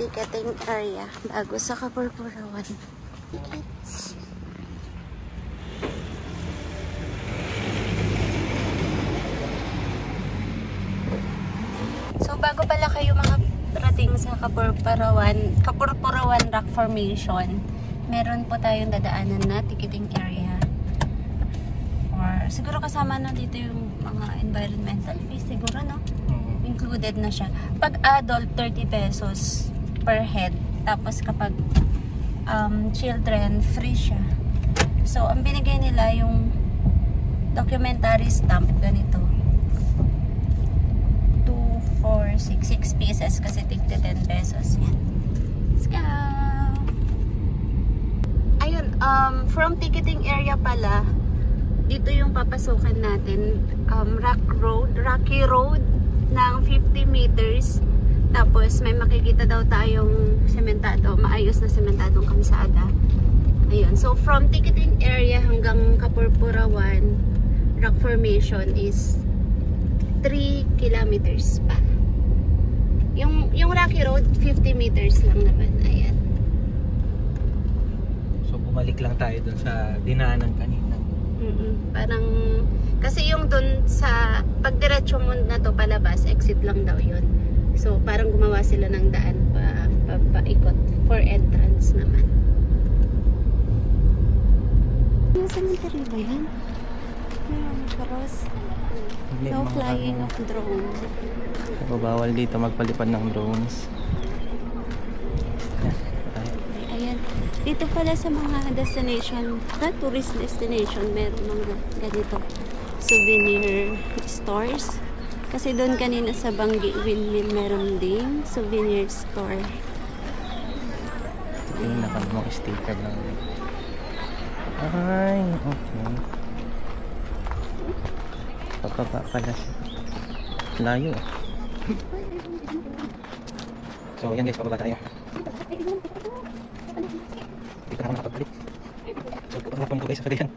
ticketing area bago sa Kapurpurawan. Tickets. So bago pala kayo mga rating sa Kapurpurawan Rock Formation, meron po tayong dadaanan na ticketing area. Or siguro kasama na dito yung mga environmental fees siguro, no? Included na siya. Pag adult, 30 pesos per head. Tapos kapag children, free siya. So, ang binigay nila yung documentary stamp, ganito. 2, 4, 6 pieces kasi tigti 10 pesos. Yan. Let's go! Ayun, from ticketing area pala, dito yung papasukan natin. Rocky Road ng 50 meters. Tapos may makikita daw tayong sementado, maayos na sementadong kalsada. Ayun. So from ticketing area hanggang Kapurpurawan Rock Formation is 3 kilometers pa. Yung Rocky Road 50 meters lang naman. Ayan. So bumalik lang tayo dun sa dinaanan kanina. Parang kasi yung dun sa pagdiretso mo na to palabas, exit lang daw yun. So parang gumawa sila ng daan paikot for entrance naman. Yung cemetery ba yan? Cross. No flying of drone. So, bawal dito magpalipad ng drones. Ayan. Dito pala sa mga destination, tourist destination, meron mga ganito souvenir stores. Kasi doon kanina sa Banggi Windmill meron din souvenir store. Ito yung nakamong sticker lang. Ay, okay. Papaba pala siya. Layo. So, yan guys, pababa tayo. Hindi ka na ako nakapagpalit. So, kapag po guys sa kalihan.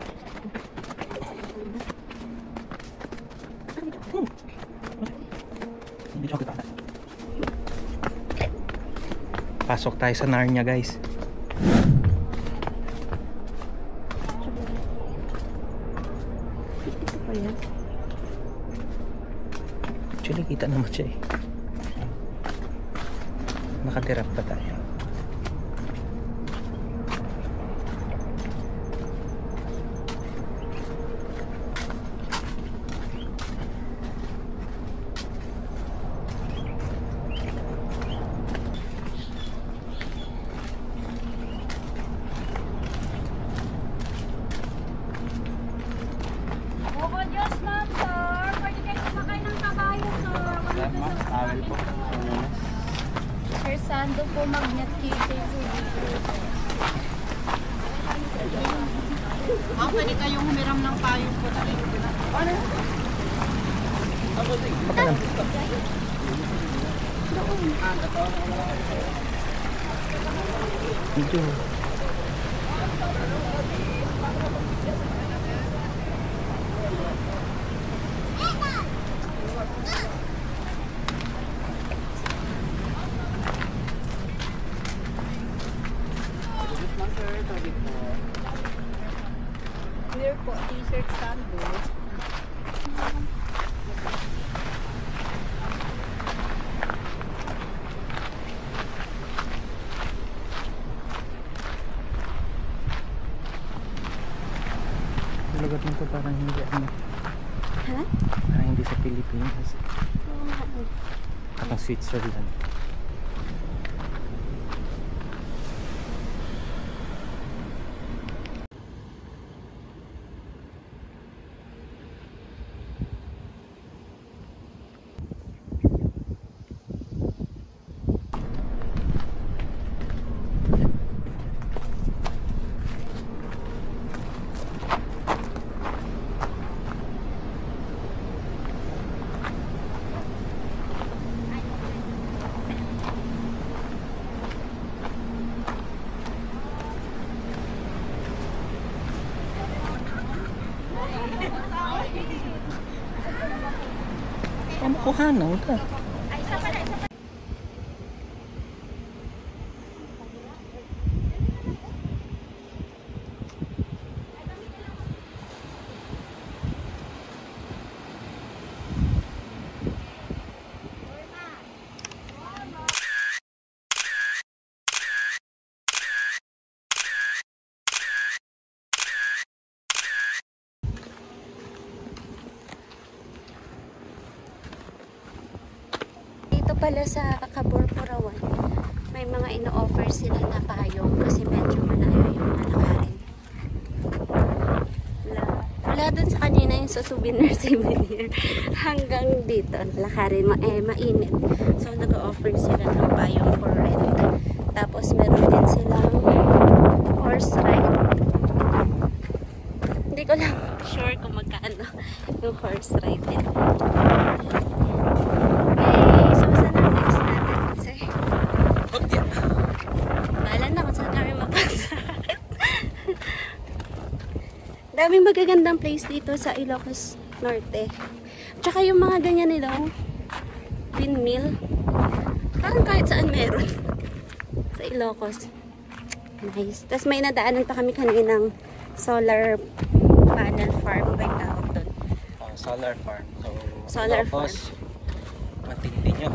Pasok tayo sa Narnia guys. Actually kita naman siya eh. Nakatirap pa tayo. Sando po magnet cases. Pwede kayong humiram ng payong po na rin. Ano? Pakalam. Video. Beer po, t-shirt sando. Lugatin ko parang hindi ano. Ha? Parang hindi sa Pilipinas. Oo nga. Parang Switzerland. Kamukuhanan ka. pala sa Cabourg-Purawan, may mga ino-offer sila na payong kasi medyo malayo yung lalakarin. Wala dun sa kanina yung sa souvenir hanggang dito lakarin mainit, so nag-offer sila ng payong for rent. Tapos meron din silang horse ride. Hindi ko lang sure kung magkano yung horse ride din. Okay, so saan ang next natin kasi bahala na kung saan kami mapasat. Daming magagandang place dito sa Ilocos Norte. Tsaka yung mga ganyan nilang windmill. Parang kahit saan meron. Sa Ilocos. Nice. Tapos may nadaanan pa kami kaninang solar panel farm ba yung tawag doon? Solar farm. So, Solar Ilocos, matindi nyo.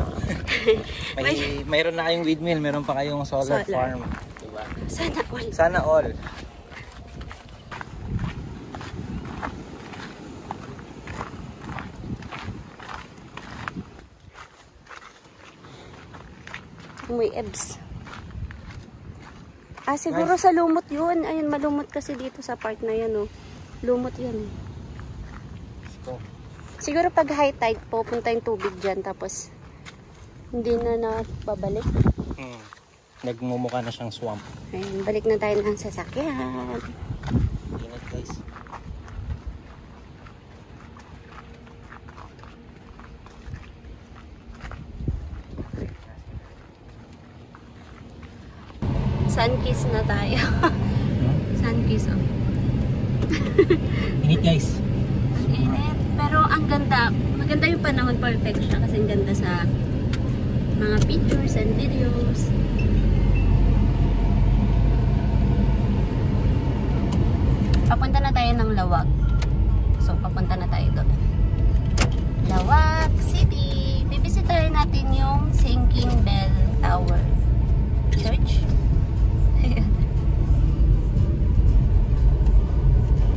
Mayroon na kayong windmill, meron pa kayong solar farm. Diba? Sana all. Sana all. May ebs. Siguro nice. Sa lumot yun. Ayun, malumot kasi dito sa part na yan, oh. Lumot yan. Siguro pag high tide, pupunta yung tubig dyan. Tapos, hindi na babalik. Nagmumukha na siyang swamp. Ayun, balik na tayo ng sasakyan. Ingat, guys. Sunkiss na tayo. Sunkiss, oh. Init, guys. Ang init. Pero ang ganda. Maganda yung panahon. Perfect siya. Kasi ang ganda sa mga pictures and videos. Papunta na tayo ng Lawag. So, papunta na tayo doon. Lawag City. Bibisitahin natin yung Sinking Bell Tower Church.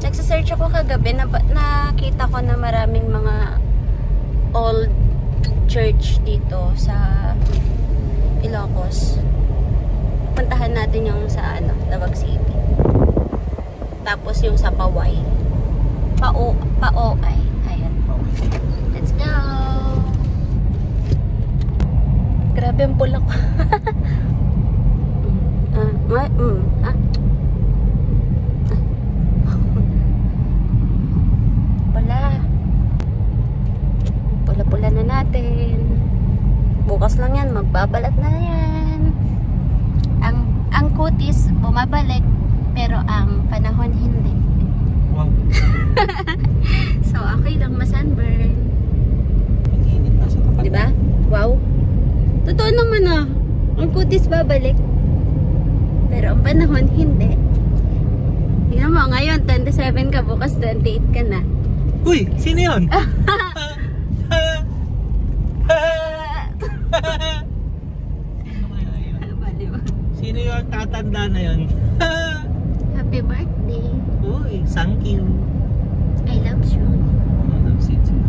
Nagsa-search ako kagabi, nakita ko na maraming mga old church dito sa Ilocos. Puntahan natin yung sa Lawag City. Tapos yung sa Paway. Paoay. Ayan. Let's go! Grabe ang pula ko. Pula-pula na natin. Bukas lang yan, magbabalat na yan. Ang kutis bumabalik, pero ang panahon hindi. Wow. So okay lang ma-sunburn. Init na sa tapat. Diba? Wow. Totoo naman ang kutis babalik, pero ang panahon hindi. Tingnan mo, ngayon 27 ka, bukas 28 ka na. Uy! Sino yun? Sino yung tatanda na yun? Happy birthday. Uy, thank you. I love you. I love you too.